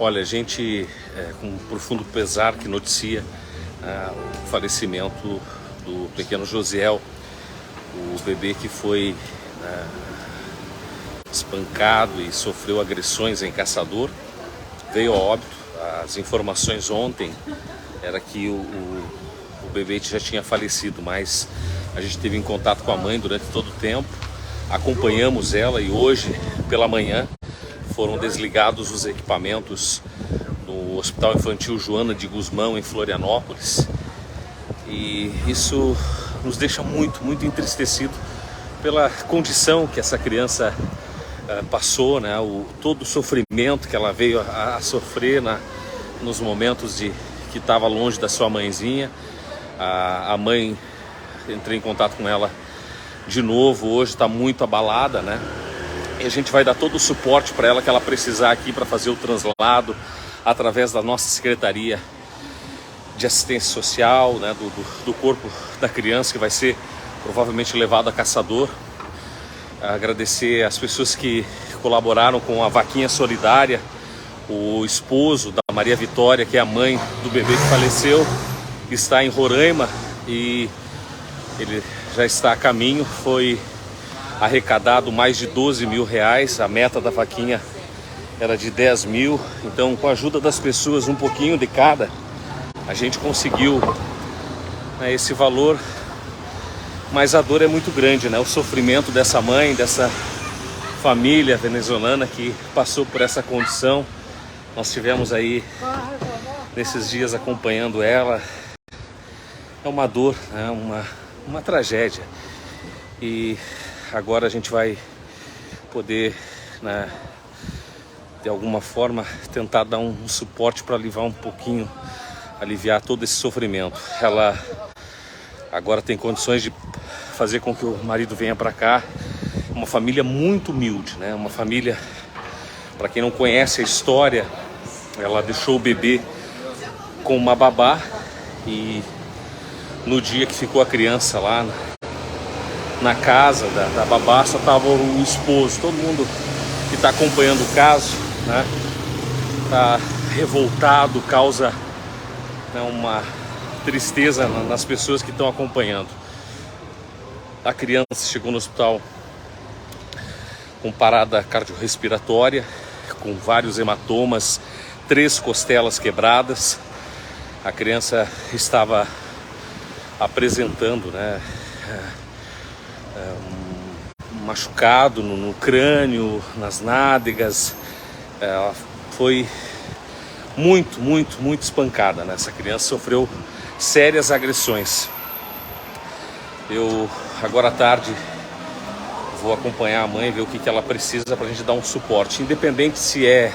Olha, a gente, com profundo pesar, que noticia o falecimento do pequeno Josiel, o bebê que foi espancado e sofreu agressões em Caçador, veio a óbito. As informações ontem era que o bebê já tinha falecido, mas a gente esteve em contato com a mãe durante todo o tempo, acompanhamos ela e hoje pela manhã foram desligados os equipamentos no Hospital Infantil Joana de Guzmão, em Florianópolis, e isso nos deixa muito entristecido pela condição que essa criança passou, né? Todo o sofrimento que ela veio a sofrer nos momentos que estava longe da sua mãezinha. A mãe, entrei em contato com ela de novo, hoje está muito abalada, né? E a gente vai dar todo o suporte para ela que ela precisar aqui para fazer o translado através da nossa Secretaria de Assistência Social, né? do corpo da criança, que vai ser provavelmente levado a Caçador. Agradecer as pessoas que colaboraram com a vaquinha solidária, o esposo da Maria Vitória, que é a mãe do bebê que faleceu, está em Roraima e ele já está a caminho. Foi arrecadado mais de 12 mil reais, a meta da vaquinha era de 10 mil, então com a ajuda das pessoas, um pouquinho de cada, a gente conseguiu esse valor. Mas a dor é muito grande, né? O sofrimento dessa mãe, dessa família venezuelana que passou por essa condição. Nós tivemos aí nesses dias acompanhando ela. É uma dor, né? Uma tragédia. E agora a gente vai poder, né, de alguma forma, tentar dar um suporte para aliviar todo esse sofrimento. Ela agora tem condições de fazer com que o marido venha para cá. Uma família muito humilde, né? Uma família, para quem não conhece a história, ela deixou o bebê com uma babá e no dia que ficou a criança lá na casa da babá, só estava o esposo. Todo mundo que está acompanhando o caso, né, tá revoltado, causa, né, uma tristeza nas pessoas que estão acompanhando. A criança chegou no hospital com parada cardiorrespiratória, com vários hematomas, 3 costelas quebradas. A criança estava apresentando, né, um machucado no crânio, nas nádegas. Ela foi muito espancada, né? Essa criança sofreu sérias agressões. Eu agora à tarde vou acompanhar a mãe, ver o que ela precisa para a gente dar um suporte, independente se é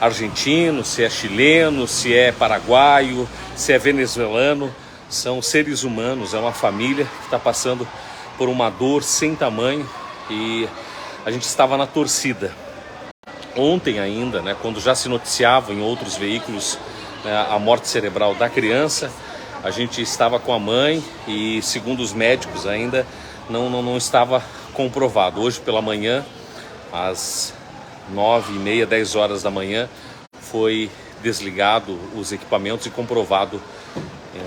argentino, se é chileno, se é paraguaio, se é venezuelano. São seres humanos, é uma família que está passando por uma dor sem tamanho e a gente estava na torcida. Ontem ainda, né, quando já se noticiava em outros veículos, né, a morte cerebral da criança, a gente estava com a mãe e, segundo os médicos, ainda não estava comprovado. Hoje pela manhã, às 9h30, 10 horas da manhã, foi desligado os equipamentos e comprovado,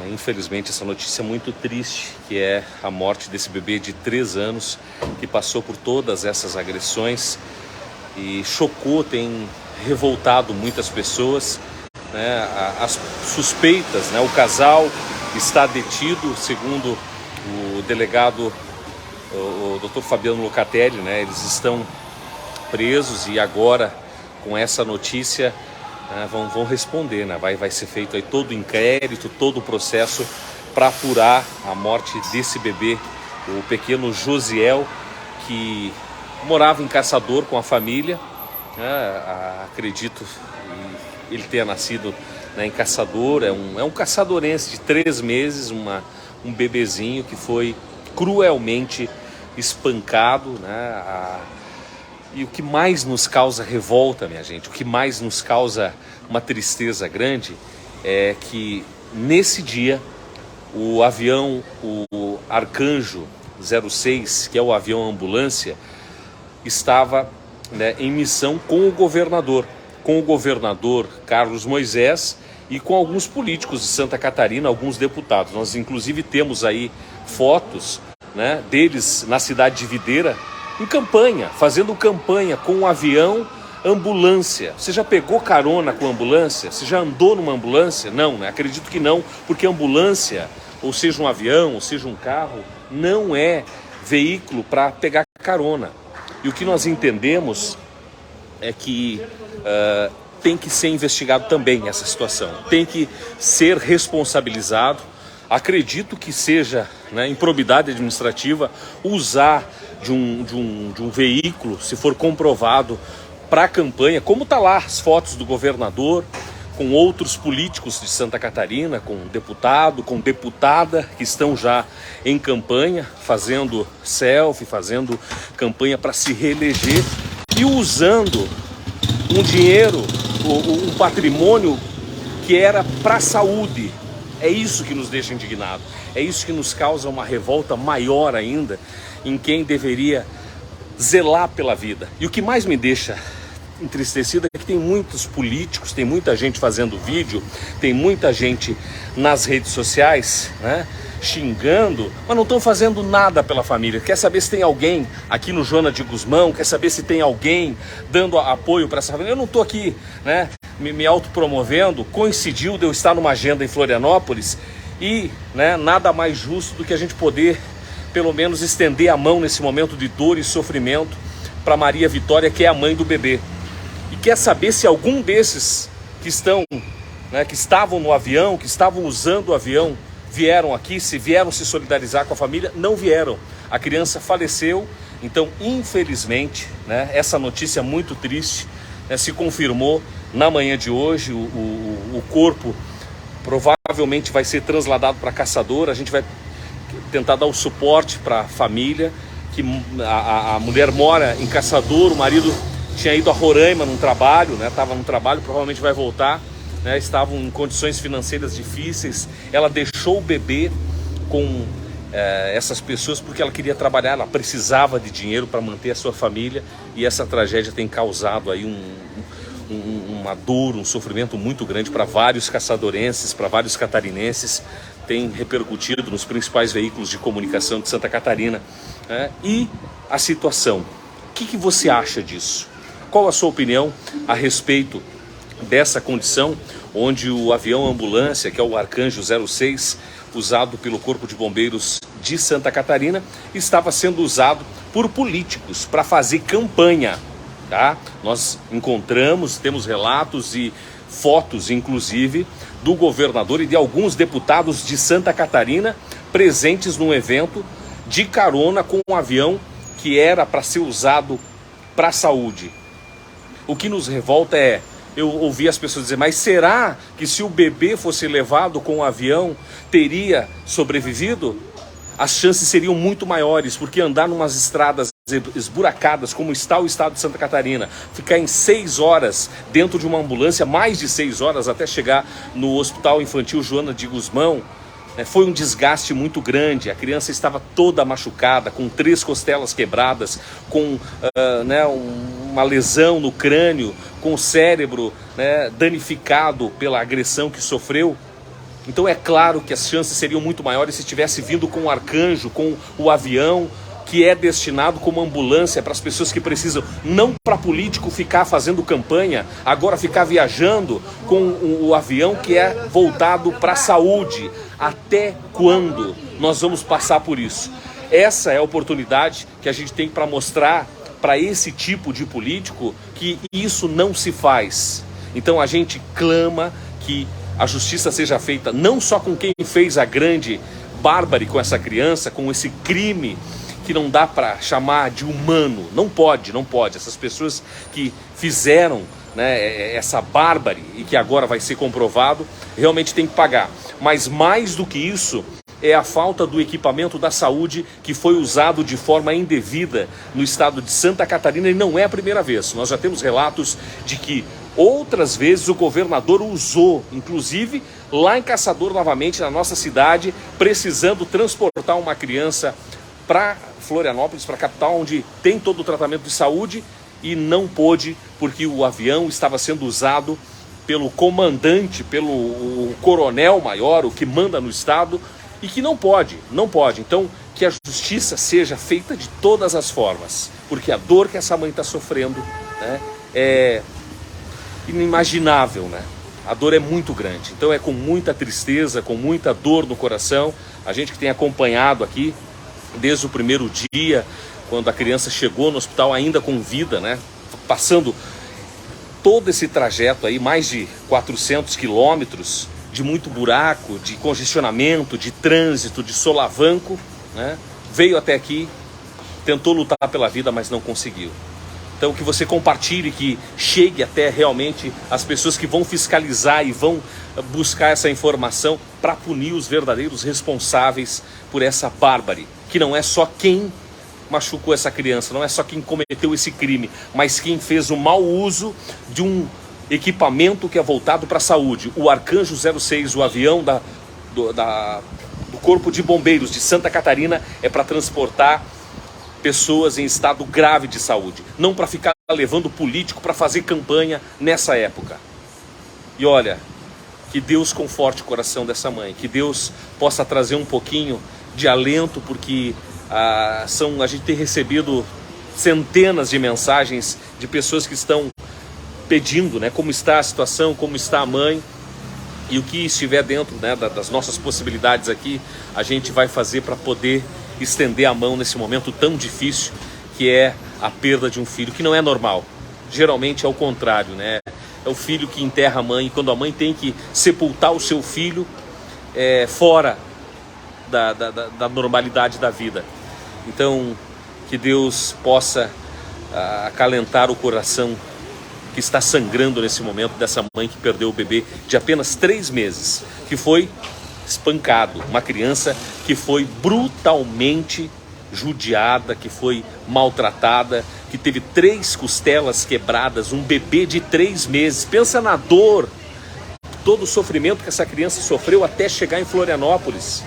infelizmente, essa notícia muito triste, que é a morte desse bebê de 3 anos, que passou por todas essas agressões e chocou, tem revoltado muitas pessoas, né? As suspeitas, né? O casal está detido, segundo o delegado, o Dr. Fabiano Locatelli, né? Eles estão presos e agora, com essa notícia, vão responder, né? Vai ser feito aí todo o inquérito, todo o processo para apurar a morte desse bebê, o pequeno Josiel, que morava em Caçador com a família, né? Acredito que ele tenha nascido, né, em Caçador. É um caçadorense de 3 meses, um bebezinho que foi cruelmente espancado, né? E o que mais nos causa revolta, minha gente, o que mais nos causa uma tristeza grande é que nesse dia o avião, o Arcanjo 06, que é o avião ambulância, estava, né, em missão com o governador. com o governador Carlos Moisés e com alguns políticos de Santa Catarina, alguns deputados. Nós inclusive temos aí fotos, né, deles na cidade de Videira, em campanha, fazendo campanha com um avião, ambulância. Você já pegou carona com ambulância? Você já andou numa ambulância? Não, né? Acredito que não, porque ambulância, ou seja um avião, ou seja um carro, não é veículo para pegar carona. E o que nós entendemos é que tem que ser investigado também essa situação, tem que ser responsabilizado. Acredito que seja, né, improbidade administrativa usar de um veículo, se for comprovado, para a campanha, como está lá as fotos do governador, com outros políticos de Santa Catarina, com deputado, com deputada, que estão já em campanha, fazendo selfie, fazendo campanha para se reeleger e usando um dinheiro, um patrimônio que era para a saúde. É isso que nos deixa indignados, é isso que nos causa uma revolta maior ainda em quem deveria zelar pela vida. E o que mais me deixa entristecido é que tem muitos políticos, tem muita gente fazendo vídeo, tem muita gente nas redes sociais, né, xingando, mas não estão fazendo nada pela família. Quer saber se tem alguém aqui no Joana de Guzmão, quer saber se tem alguém dando apoio para essa família. Eu não estou aqui, né, me autopromovendo, coincidiu de eu estar numa agenda em Florianópolis e, né, nada mais justo do que a gente poder, pelo menos, estender a mão nesse momento de dor e sofrimento para Maria Vitória, que é a mãe do bebê. E quer saber se algum desses que estão, né, que estavam no avião, que estavam usando o avião, vieram aqui, se vieram se solidarizar com a família? Não vieram. A criança faleceu. Então, infelizmente, né, essa notícia muito triste, né, se confirmou na manhã de hoje. O corpo provavelmente vai ser trasladado para Caçador. A gente vai tentar dar o suporte para a família, que a mulher mora em Caçador, o marido tinha ido a Roraima num trabalho, né? Estava num trabalho, provavelmente vai voltar, né? Estavam em condições financeiras difíceis. Ela deixou o bebê com essas pessoas porque ela queria trabalhar, ela precisava de dinheiro para manter a sua família, e essa tragédia tem causado aí uma dor, um sofrimento muito grande para vários caçadorenses, para vários catarinenses. Tem repercutido nos principais veículos de comunicação de Santa Catarina, né? E a situação, o que você acha disso? Qual a sua opinião a respeito dessa condição onde o avião ambulância, que é o Arcanjo 06, usado pelo Corpo de Bombeiros de Santa Catarina, estava sendo usado por políticos para fazer campanha, tá? Nós encontramos, temos relatos e fotos, inclusive, do governador e de alguns deputados de Santa Catarina presentes num evento de carona com um avião que era para ser usado para a saúde. O que nos revolta é, eu ouvi as pessoas dizer, mas será que se o bebê fosse levado com o avião, teria sobrevivido? As chances seriam muito maiores, porque andar numas estradas esburacadas, como está o estado de Santa Catarina, ficar em 6 horas dentro de uma ambulância, mais de 6 horas até chegar no Hospital Infantil Joana de Guzmão, foi um desgaste muito grande. A criança estava toda machucada, com 3 costelas quebradas, com uma lesão no crânio, com o cérebro, né, danificado pela agressão que sofreu. Então é claro que as chances seriam muito maiores se tivesse vindo com o Arcanjo, com o avião que é destinado como ambulância para as pessoas que precisam, não para político ficar fazendo campanha, agora ficar viajando com o avião que é voltado para a saúde. Até quando nós vamos passar por isso? Essa é a oportunidade que a gente tem para mostrar para esse tipo de político que isso não se faz. Então a gente clama que a justiça seja feita não só com quem fez a grande bárbare com essa criança, com esse crime que não dá para chamar de humano. Não pode. Essas pessoas que fizeram, né, essa bárbare e que agora vai ser comprovado, realmente tem que pagar. Mas mais do que isso, é a falta do equipamento da saúde que foi usado de forma indevida no estado de Santa Catarina, e não é a primeira vez. Nós já temos relatos de que outras vezes o governador usou, inclusive lá em Caçador, novamente na nossa cidade, precisando transportar uma criança para Florianópolis, para a capital, onde tem todo o tratamento de saúde, e não pôde porque o avião estava sendo usado pelo comandante, pelo o coronel maior, o que manda no estado, e que não pode. Então, que a justiça seja feita de todas as formas, porque a dor que essa mãe está sofrendo, né, é inimaginável, né? A dor é muito grande. Então é com muita tristeza, com muita dor no coração, a gente que tem acompanhado aqui desde o primeiro dia, quando a criança chegou no hospital ainda com vida, né, passando todo esse trajeto aí, mais de 400 quilômetros, de muito buraco, de congestionamento, de trânsito, de solavanco, né? Veio até aqui, tentou lutar pela vida, mas não conseguiu. Então que você compartilhe, que chegue até realmente as pessoas que vão fiscalizar e vão buscar essa informação para punir os verdadeiros responsáveis por essa bárbare, que não é só quem machucou essa criança, não é só quem cometeu esse crime, mas quem fez o mau uso de um equipamento que é voltado para a saúde. O Arcanjo 06, o avião do Corpo de Bombeiros de Santa Catarina, é para transportar pessoas em estado grave de saúde, não para ficar levando político para fazer campanha nessa época. E olha, que Deus conforte o coração dessa mãe, que Deus possa trazer um pouquinho de alento, porque a gente tem recebido centenas de mensagens de pessoas que estão pedindo, né, como está a situação, como está a mãe, e o que estiver dentro, né, das nossas possibilidades aqui, a gente vai fazer para poder estender a mão nesse momento tão difícil que é a perda de um filho, que não é normal. Geralmente é o contrário, né? É o filho que enterra a mãe, e quando a mãe tem que sepultar o seu filho fora da normalidade da vida. Então, que Deus possa acalentar o coração que está sangrando nesse momento dessa mãe que perdeu o bebê de apenas 3 meses, que foi espancado, uma criança que foi brutalmente judiada, que foi maltratada, que teve 3 costelas quebradas, um bebê de 3 meses. Pensa na dor, todo o sofrimento que essa criança sofreu até chegar em Florianópolis,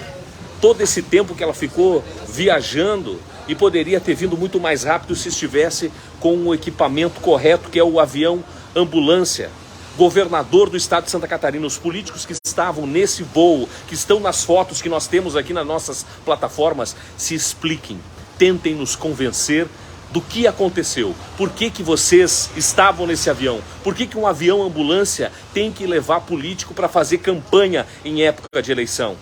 todo esse tempo que ela ficou viajando, e poderia ter vindo muito mais rápido se estivesse com o equipamento correto, que é o avião ambulância. Governador do estado de Santa Catarina, os políticos que estavam nesse voo, que estão nas fotos que nós temos aqui nas nossas plataformas, se expliquem, tentem nos convencer do que aconteceu. Por que vocês estavam nesse avião? Por que um avião ambulância tem que levar político para fazer campanha em época de eleição?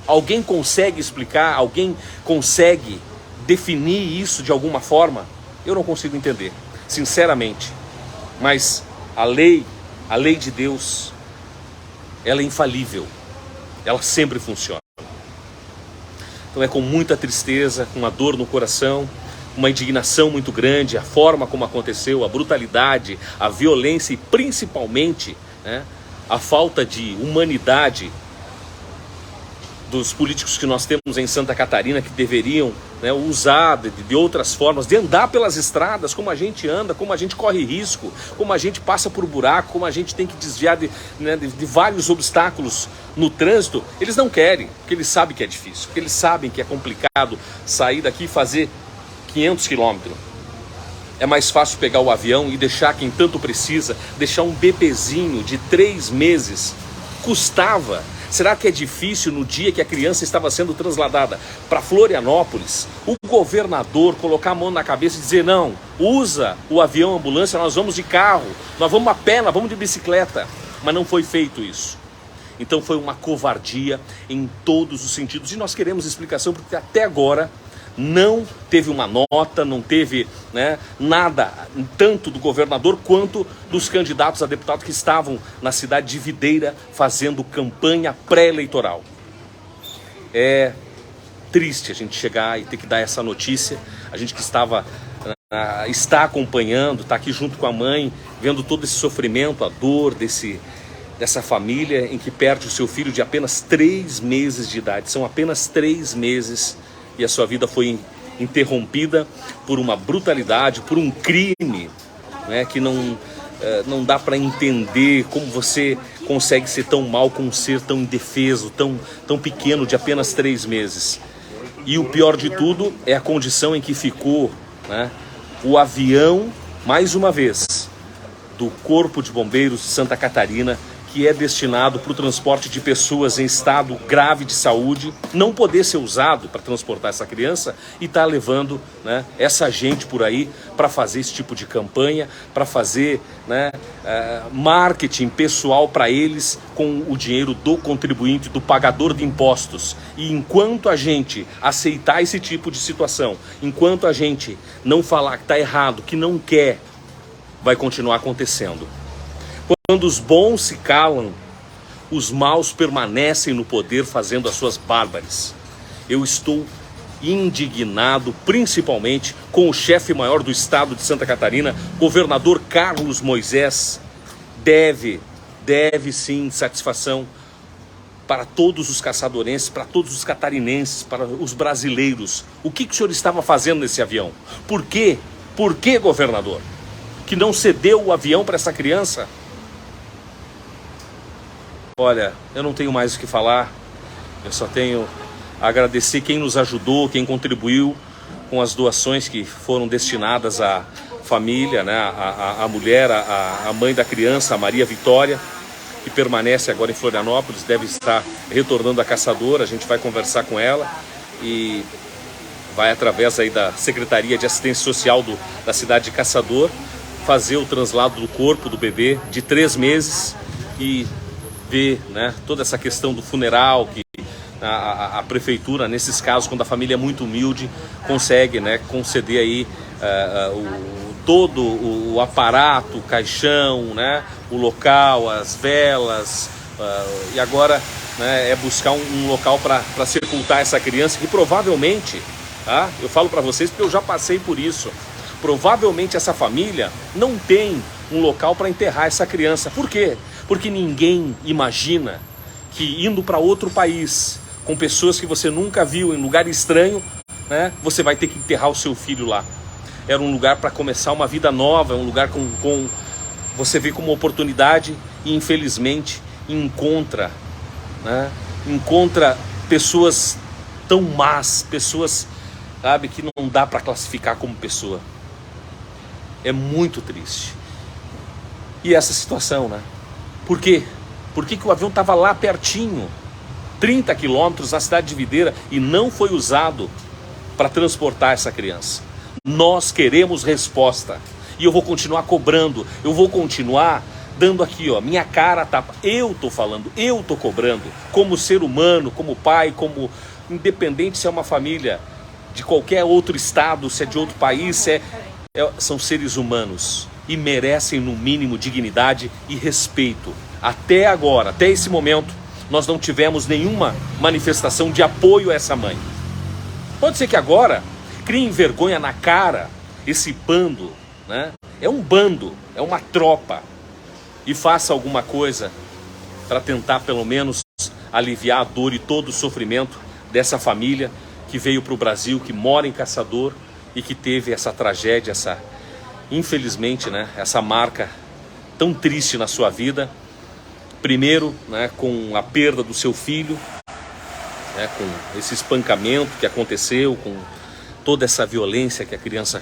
Alguém consegue explicar? Alguém consegue definir isso de alguma forma? Eu não consigo entender, sinceramente. Mas a lei de Deus, ela é infalível, ela sempre funciona. Então é com muita tristeza, com uma dor no coração, uma indignação muito grande, a forma como aconteceu, a brutalidade, a violência e principalmente, né, a falta de humanidade dos políticos que nós temos em Santa Catarina, que deveriam, né, usar de outras formas, de andar pelas estradas como a gente anda, como a gente corre risco, como a gente passa por buraco, como a gente tem que desviar de vários obstáculos no trânsito. Eles não querem, porque eles sabem que é difícil, porque eles sabem que é complicado sair daqui e fazer 500 quilômetros. É mais fácil pegar o avião e deixar quem tanto precisa, deixar um bebezinho de 3 meses. Custava. Será que é difícil no dia que a criança estava sendo trasladada para Florianópolis, o governador colocar a mão na cabeça e dizer: não, usa o avião ambulância, nós vamos de carro, nós vamos a pé, nós vamos de bicicleta? Mas não foi feito isso. Então foi uma covardia em todos os sentidos, e nós queremos explicação, porque até agora não teve uma nota, não teve, né, nada, tanto do governador quanto dos candidatos a deputado que estavam na cidade de Videira fazendo campanha pré-eleitoral. É triste a gente chegar e ter que dar essa notícia. A gente que está acompanhando, está aqui junto com a mãe, vendo todo esse sofrimento, a dor dessa família em que perde o seu filho de apenas 3 meses de idade. São apenas 3 meses e a sua vida foi interrompida por uma brutalidade, por um crime, né, que não dá para entender como você consegue ser tão mal com um ser tão indefeso, tão pequeno, de apenas 3 meses. E o pior de tudo é a condição em que ficou, né, o avião mais uma vez, do Corpo de Bombeiros de Santa Catarina, que é destinado para o transporte de pessoas em estado grave de saúde, não poder ser usado para transportar essa criança e está levando, né, essa gente por aí para fazer esse tipo de campanha, para fazer, né, marketing pessoal para eles com o dinheiro do contribuinte, do pagador de impostos. E enquanto a gente aceitar esse tipo de situação, enquanto a gente não falar que está errado, que não quer, vai continuar acontecendo. Quando os bons se calam, os maus permanecem no poder fazendo as suas bárbares. Eu estou indignado, principalmente com o chefe maior do estado de Santa Catarina, governador Carlos Moisés. Deve sim satisfação para todos os caçadorenses, para todos os catarinenses, para os brasileiros. O que o senhor estava fazendo nesse avião? Por quê? Por que, governador? Que não cedeu o avião para essa criança? Olha, eu não tenho mais o que falar, eu só tenho a agradecer quem nos ajudou, quem contribuiu com as doações que foram destinadas à família, né? A mulher, a mãe da criança, a Maria Vitória, que permanece agora em Florianópolis, deve estar retornando a Caçador. A gente vai conversar com ela e vai, através aí da Secretaria de Assistência Social da cidade de Caçador, fazer o translado do corpo do bebê de 3 meses e ver, né, toda essa questão do funeral, que a prefeitura, nesses casos, quando a família é muito humilde, consegue, né, conceder aí todo o aparato, o caixão, né, o local, as velas, e agora, né, é buscar um local para sepultar essa criança, que provavelmente, tá, eu falo para vocês porque eu já passei por isso, provavelmente essa família não tem um local para enterrar essa criança. Por quê? Porque ninguém imagina que indo para outro país, com pessoas que você nunca viu, em lugar estranho, né, você vai ter que enterrar o seu filho lá. Era um lugar para começar uma vida nova, um lugar com você vê como oportunidade e infelizmente encontra, né, encontra pessoas tão más, pessoas, sabe, que não dá para classificar como pessoa. É muito triste. E essa situação, né? Por quê? Por que o avião estava lá pertinho, 30 quilômetros na cidade de Videira, e não foi usado para transportar essa criança? Nós queremos resposta. E eu vou continuar cobrando, eu vou continuar dando aqui, ó, minha cara tapa. Eu tô falando, eu tô cobrando, como ser humano, como pai, como independente se é uma família de qualquer outro estado, se é de outro país, são seres humanos e merecem no mínimo dignidade e respeito. Até agora, até esse momento, nós não tivemos nenhuma manifestação de apoio a essa mãe. Pode ser que agora criem vergonha na cara esse bando, né? É um bando, é uma tropa, e faça alguma coisa para tentar pelo menos aliviar a dor e todo o sofrimento dessa família que veio para o Brasil, que mora em Caçador e que teve essa tragédia, infelizmente, né, essa marca tão triste na sua vida. Primeiro, né, com a perda do seu filho, né, com esse espancamento que aconteceu, com toda essa violência que a criança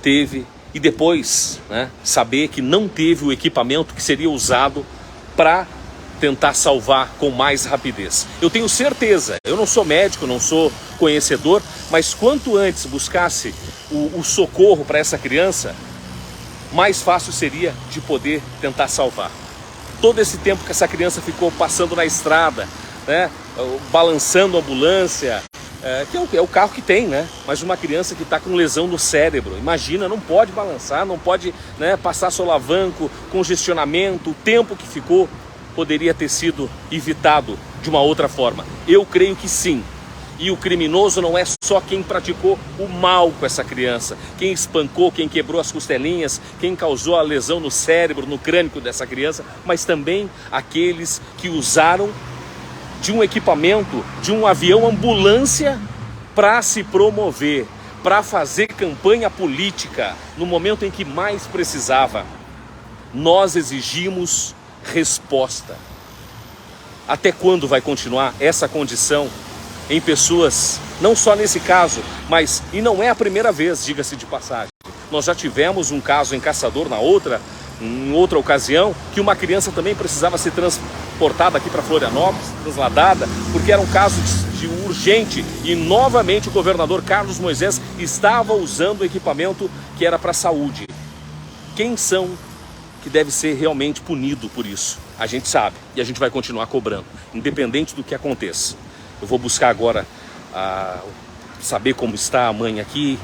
teve. E depois, né, saber que não teve o equipamento que seria usado para tentar salvar com mais rapidez. Eu tenho certeza, eu não sou médico, não sou conhecedor, mas quanto antes buscasse o socorro para essa criança, mais fácil seria de poder tentar salvar. Todo esse tempo que essa criança ficou passando na estrada, né, balançando a ambulância, que é o carro que tem, né? Mas uma criança que está com lesão no cérebro, imagina, não pode balançar, não pode, né, passar solavanco, congestionamento, o tempo que ficou poderia ter sido evitado de uma outra forma. Eu creio que sim. E o criminoso não é só quem praticou o mal com essa criança, quem espancou, quem quebrou as costelinhas, quem causou a lesão no cérebro, no crânio dessa criança, mas também aqueles que usaram de um equipamento, de um avião ambulância para se promover, para fazer campanha política no momento em que mais precisava. Nós exigimos resposta. Até quando vai continuar essa condição em pessoas, não só nesse caso, mas, e não é a primeira vez, diga-se de passagem, Nós já tivemos um caso em Caçador em outra ocasião, que uma criança também precisava ser transportada aqui para Florianópolis, trasladada, porque era um caso de urgente, e novamente o governador Carlos Moisés estava usando o equipamento que era para a saúde. Quem são que deve ser realmente punido por isso? A gente sabe, e a gente vai continuar cobrando, independente do que aconteça. Eu vou buscar agora saber como está a mãe aqui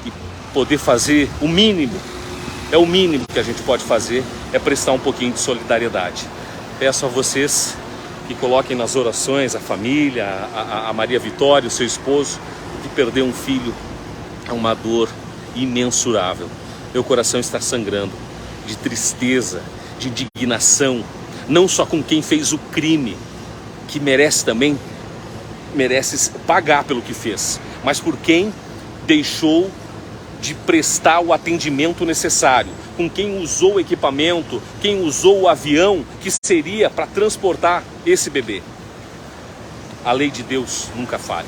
e poder fazer o mínimo. É o mínimo que a gente pode fazer, é prestar um pouquinho de solidariedade. Peço a vocês que coloquem nas orações a família, a Maria Vitória, o seu esposo, que perdeu um filho. É uma dor imensurável. Meu coração está sangrando de tristeza, de indignação, não só com quem fez o crime, que merece pagar pelo que fez, mas por quem deixou de prestar o atendimento necessário, com quem usou o equipamento, quem usou o avião que seria para transportar esse bebê. A lei de Deus nunca falha.